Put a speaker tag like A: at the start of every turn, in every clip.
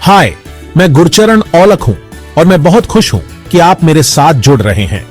A: हाय, मैं गुरचरण औलख हूं और मैं बहुत खुश हूं कि आप मेरे साथ जुड़ रहे हैं।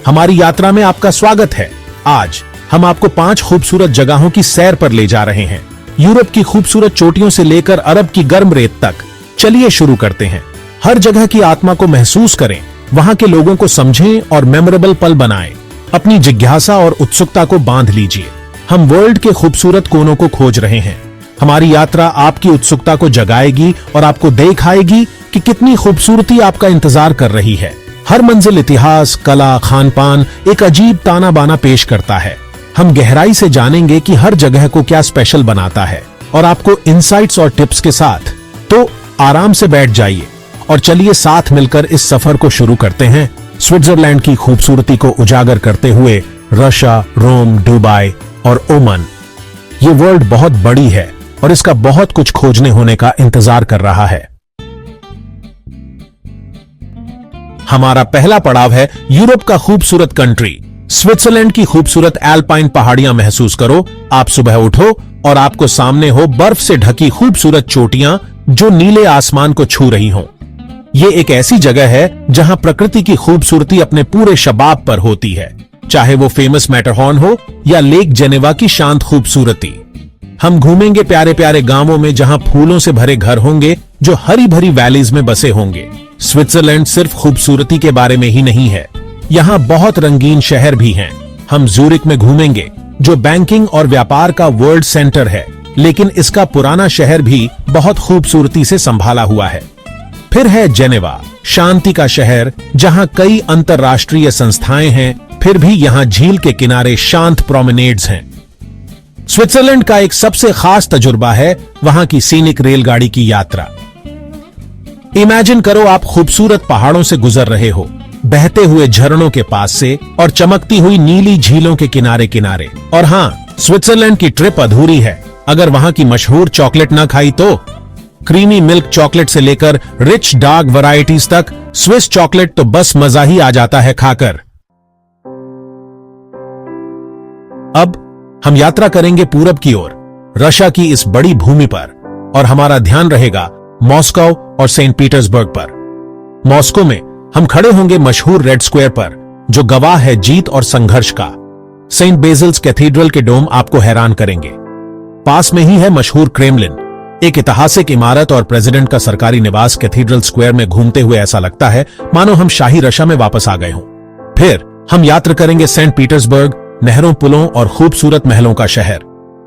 A: हमारी यात्रा में आपका स्वागत है। आज हम आपको 5 खूबसूरत जगहों की सैर पर ले जा रहे हैं। यूरोप की खूबसूरत चोटियों से लेकर अरब की गर्म रेत तक। चलिए शुरू करते हैं। हर जगह की आत्मा को महसूस करें, वहां के लोगों को समझें और मेमोरेबल पल बनाएं। अपनी जिज्ञासा और उत्सुकता को बांध लीजिए। हम वर्ल्ड के खूबसूरत कोनों को खोज रहे हैं। हमारी यात्रा आपकी उत्सुकता को जगाएगी और आपको दिखाएगी कि कितनी खूबसूरती आपका इंतजार कर रही है। हर मंजिल इतिहास, कला, खान-पान एक अजीब ताना बाना पेश करता है। हम गहराई से जानेंगे कि हर जगह को क्या स्पेशल बनाता है और आपको इनसाइट्स और टिप्स के साथ। तो आराम से बैठ जाइए और चलिए साथ मिलकर इस सफर को शुरू करते हैं। स्विट्जरलैंड की खूबसूरती को उजागर करते हुए रशिया, रोम, दुबई और ओमान। ये वर्ल्ड बहुत बड़ी है और इसका बहुत कुछ खोजने होने का इंतजार कर रहा है। हमारा पहला पड़ाव है यूरोप का खूबसूरत कंट्री स्विट्जरलैंड की खूबसूरत एल्पाइन पहाड़ियां महसूस करो। आप सुबह उठो और आपको सामने हो बर्फ से ढकी खूबसूरत चोटियां जो नीले आसमान को छू रही हों। ये एक ऐसी जगह है जहां प्रकृति की खूबसूरती अपने पूरे शबाब पर होती है, चाहे वो फेमस मैटरहॉर्न हो या लेक जेनेवा की शांत खूबसूरती। हम घूमेंगे प्यारे प्यारे गांवों में जहां फूलों से भरे घर होंगे जो हरी भरी वैलीज में बसे होंगे। स्विट्जरलैंड सिर्फ खूबसूरती के बारे में ही नहीं है, यहाँ बहुत रंगीन शहर भी हैं। हम ज़ूरिक में घूमेंगे जो बैंकिंग और व्यापार का वर्ल्ड सेंटर है, लेकिन इसका पुराना शहर भी बहुत खूबसूरती से संभाला हुआ है। फिर है जेनेवा, शांति का शहर जहां कई अंतरराष्ट्रीय संस्थाएं हैं, फिर भी यहां झील के किनारे शांत प्रोमेनेड्स हैं। स्विट्जरलैंड का एक सबसे खास तजुर्बा है वहां की सीनिक रेलगाड़ी की यात्रा। इमेजिन करो आप खूबसूरत पहाड़ों से गुजर रहे हो, बहते हुए झरनों के पास से और चमकती हुई नीली झीलों के किनारे किनारे। और हां, स्विट्जरलैंड की ट्रिप अधूरी है अगर वहां की मशहूर चॉकलेट न खाई तो। क्रीमी मिल्क चॉकलेट से लेकर रिच डार्क वैरायटीज तक स्विस चॉकलेट तो बस मजा ही आ जाता है खाकर। अब हम यात्रा करेंगे पूरब की ओर, रशिया की इस बड़ी भूमि पर, और हमारा ध्यान रहेगा मॉस्को और सेंट पीटर्सबर्ग पर। मॉस्को में हम खड़े होंगे मशहूर रेड स्क्वायर पर, जो गवाह है जीत और संघर्ष का। सेंट बेसिल्स कैथीड्रल के डोम आपको हैरान करेंगे। पास में ही है मशहूर क्रेमलिन, एक ऐतिहासिक इमारत और प्रेसिडेंट का सरकारी निवास। कैथीड्रल स्क्वायर में घूमते हुए ऐसा लगता है मानो हम शाही रशिया में वापस आ गए हों। फिर हम यात्रा करेंगे सेंट पीटर्सबर्ग, नहरों, पुलों और खूबसूरत महलों का शहर।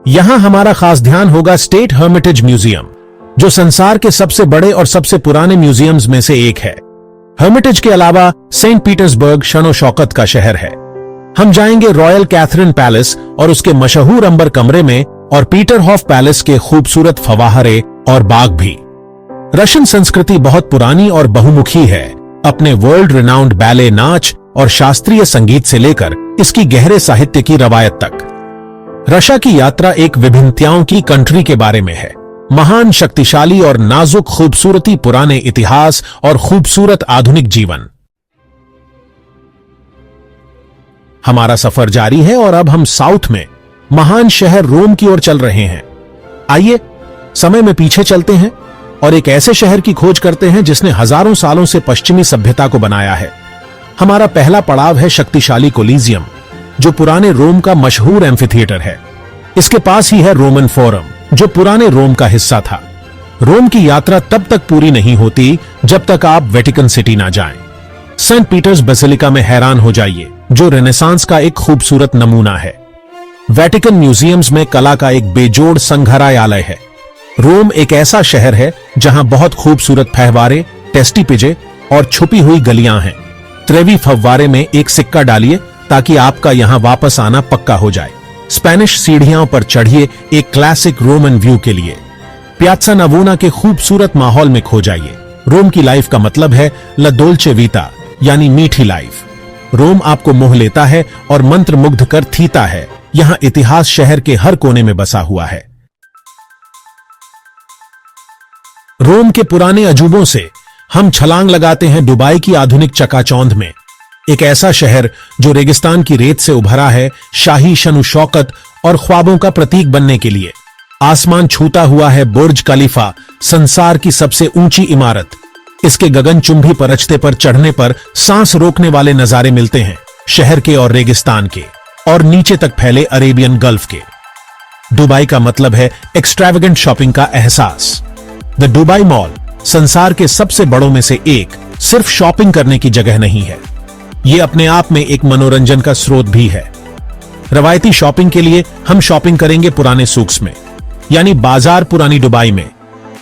A: यहां हमारा खास ध्यान होगा स्टेट हर्मिटेज म्यूजियम, जो संसार के सबसे बड़े और सबसे पुराने म्यूजियम्स में से एक है। हर्मिटेज के अलावा सेंट पीटर्सबर्ग शनो शौकत का शहर है। हम जाएंगे रॉयल कैथरीन पैलेस और उसके मशहूर अंबर कमरे में, और पीटरहॉफ पैलेस के खूबसूरत फवाहरे और बाग भी। रशियन संस्कृति बहुत पुरानी और बहुमुखी है, अपने वर्ल्ड रिनाउंड बैले, नाच और शास्त्रीय संगीत से लेकर इसकी गहरे साहित्य की रवायत तक। रशिया की यात्रा एक विभिन्नताओं की कंट्री के बारे में है। महान, शक्तिशाली और नाजुक खूबसूरती, पुराने इतिहास और खूबसूरत आधुनिक जीवन। हमारा सफर जारी है और अब हम साउथ में महान शहर रोम की ओर चल रहे हैं। आइए समय में पीछे चलते हैं और एक ऐसे शहर की खोज करते हैं जिसने हजारों सालों से पश्चिमी सभ्यता को बनाया है। हमारा पहला पड़ाव है शक्तिशाली कोलिजियम, जो पुराने रोम का मशहूर एम्फीथिएटर है। इसके पास ही है रोमन फोरम, जो पुराने रोम का हिस्सा था। रोम की यात्रा तब तक पूरी नहीं होती जब तक आप वेटिकन सिटी ना जाएं। सेंट पीटर्स बेसिलिका में हैरान हो जाइए, जो रेनेसांस का एक खूबसूरत नमूना है। वेटिकन म्यूजियम्स में कला का एक बेजोड़ संग्रहालय है। रोम एक ऐसा शहर है जहां बहुत खूबसूरत फव्वारे, टेस्टी पिजे और छुपी हुई गलियां हैं। त्रेवी फव्वारे में एक सिक्का डालिए ताकि आपका यहां वापस आना पक्का हो जाए। स्पेनिश सीढ़ियों पर चढ़िए एक क्लासिक रोमन व्यू के लिए। पियाज़ा नवोना के खूबसूरत माहौल में खो जाइए। रोम की लाइफ का मतलब है ला डोल्चे वीटा, यानी मीठी लाइफ। रोम आपको मोह लेता है और मंत्र मुग्ध कर थीता है। यहां इतिहास शहर के हर कोने में बसा हुआ है। रोम के पुराने अजूबों से हम छलांग लगाते हैं दुबई की आधुनिक चकाचौंध में। एक ऐसा शहर जो रेगिस्तान की रेत से उभरा है, शाही शनु शौकत और ख्वाबों का प्रतीक बनने के लिए। आसमान छूता हुआ है बुर्ज खलीफा, संसार की सबसे ऊंची इमारत। इसके गगनचुंबी परछते पर चढ़ने पर सांस रोकने वाले नजारे मिलते हैं, शहर के और रेगिस्तान के, और नीचे तक फैले अरेबियन गल्फ के। दुबई का मतलब है एक्सट्रावेगेंट शॉपिंग का एहसास। द दुबई मॉल संसार के सबसे बड़ों में से एक सिर्फ शॉपिंग करने की जगह नहीं है, यह अपने आप में एक मनोरंजन का स्रोत भी है। रवायती शॉपिंग के लिए हम शॉपिंग करेंगे पुराने सूक्स में, यानी बाजार पुरानी दुबई में,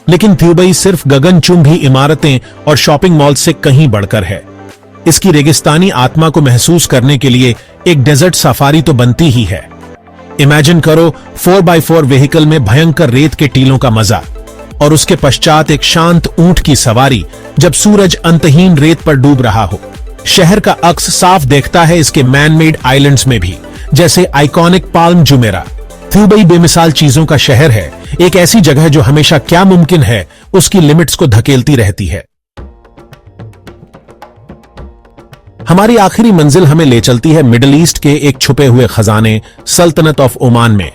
A: लेकिन दुबई सिर्फ गगनचुंबी इमारतें और शॉपिंग मॉल से कहीं बढ़कर है। इसकी रेगिस्तानी आत्मा को महसूस करने के लिए एक डेजर्ट सफारी तो बनती ही है। इमेजिन करो 4x4 व्हीकल में भयंकर रेत के टीलों का मजा, और उसके पश्चात एक शांत ऊंट की सवारी जब सूरज अंतहीन रेत पर डूब रहा हो। शहर का अक्स साफ देखता है इसके मैन मेड आइलैंड्स में भी, जैसे आइकॉनिक पाल्म जुमेरा। दुबई बेमिसाल चीजों का शहर है, एक ऐसी जगह जो हमेशा क्या मुमकिन है उसकी लिमिट्स को धकेलती रहती है। हमारी आखिरी मंजिल हमें ले चलती है मिडिल ईस्ट के एक छुपे हुए खजाने सल्तनत ऑफ ओमान में।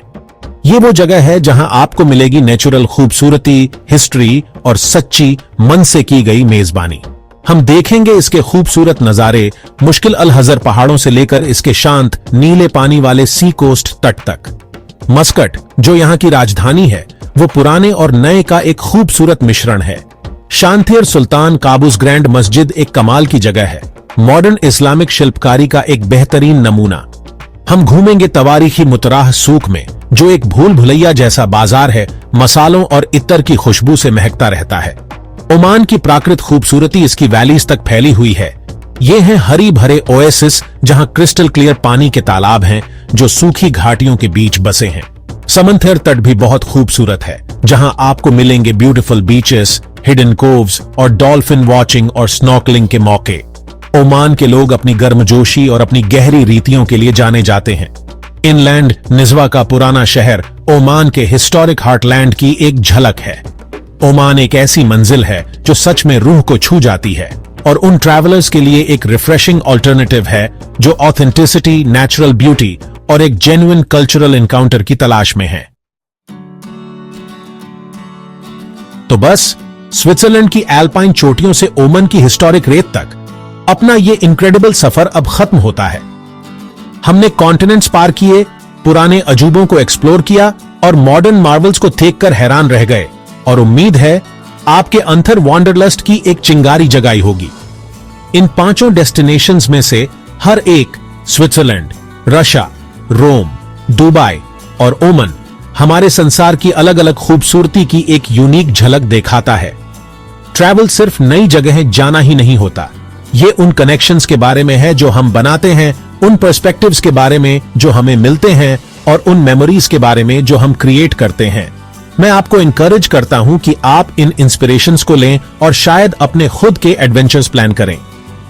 A: यह वो जगह है जहां आपको मिलेगी नेचुरल खूबसूरती, हिस्ट्री और सच्ची मन से की गई मेजबानी। हम देखेंगे इसके खूबसूरत नजारे मुश्किल अल हजर पहाड़ों से लेकर इसके शांत नीले पानी वाले सी कोस्ट तट तक। मस्कट, जो यहां की राजधानी है, वो पुराने और नए का एक खूबसूरत मिश्रण है। शांतिर सुल्तान काबूस ग्रैंड मस्जिद एक कमाल की जगह है, मॉडर्न इस्लामिक शिल्पकारी का एक बेहतरीन नमूना। हम घूमेंगे तवारीखी मुतराह सूक में, जो एक भूल भुलैया जैसा बाजार है, मसालों और इत्तर की खुशबू से महकता रहता है। ओमान की प्राकृत खूबसूरती इसकी वैलीज तक फैली हुई है। ये हैं हरी भरे ओएसिस, जहां क्रिस्टल क्लियर पानी के तालाब हैं जो सूखी घाटियों के बीच बसे हैं। समंदर तट भी बहुत खूबसूरत है, जहां आपको मिलेंगे ब्यूटीफुल बीचेस, हिडन कोव्स और डॉल्फिन वॉचिंग और स्नॉर्कलिंग के मौके। ओमान के लोग अपनी गर्मजोशी और अपनी गहरी रीतियों के लिए जाने जाते हैं। इनलैंड निज़वा का पुराना शहर ओमान के हिस्टोरिक हार्टलैंड की एक झलक है। ओमान एक ऐसी मंजिल है जो सच में रूह को छू जाती है और उन ट्रैवलर्स के लिए एक रिफ्रेशिंग ऑल्टरनेटिव है जो ऑथेंटिसिटी, नेचुरल ब्यूटी और एक जेन्युइन कल्चरल एनकाउंटर की तलाश में है। तो बस स्विट्जरलैंड की एल्पाइन चोटियों से ओमान की हिस्टोरिक रेत तक अपना ये इनक्रेडिबल सफर अब खत्म होता है। हमने कॉन्टिनेंट्स पार किए, पुराने अजूबों को एक्सप्लोर किया और मॉडर्न मार्वल्स को देखकर हैरान रह गए, और उम्मीद है आपके अंतर वॉन्डरलस्ट की एक चिंगारी जगाई होगी। इन 5 डेस्टिनेशंस में से हर एक स्विट्जरलैंड, रशिया, रोम, दुबई और ओमान हमारे संसार की अलग अलग खूबसूरती की एक यूनिक झलक दिखाता है। ट्रैवल सिर्फ नई जगहें जाना ही नहीं होता, ये उन कनेक्शंस के बारे में है जो हम बनाते हैं, उन पर्सपेक्टिव्स के बारे में जो हमें मिलते हैं और उन मेमोरीज के बारे में जो हम क्रिएट करते हैं। मैं आपको इनकरेज करता हूं कि आप इन इंस्पिरेशंस को लें और शायद अपने खुद के एडवेंचर्स प्लान करें।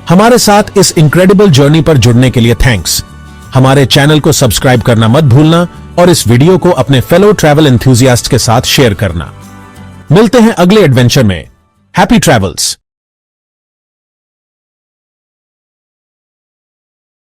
A: हमारे साथ इस इनक्रेडिबल जर्नी पर जुड़ने के लिए थैंक्स। हमारे चैनल को सब्सक्राइब करना मत भूलना और इस वीडियो को अपने फेलो ट्रैवल एंथुसियास्ट के साथ शेयर करना। मिलते हैं अगले एडवेंचर में। Happy travels.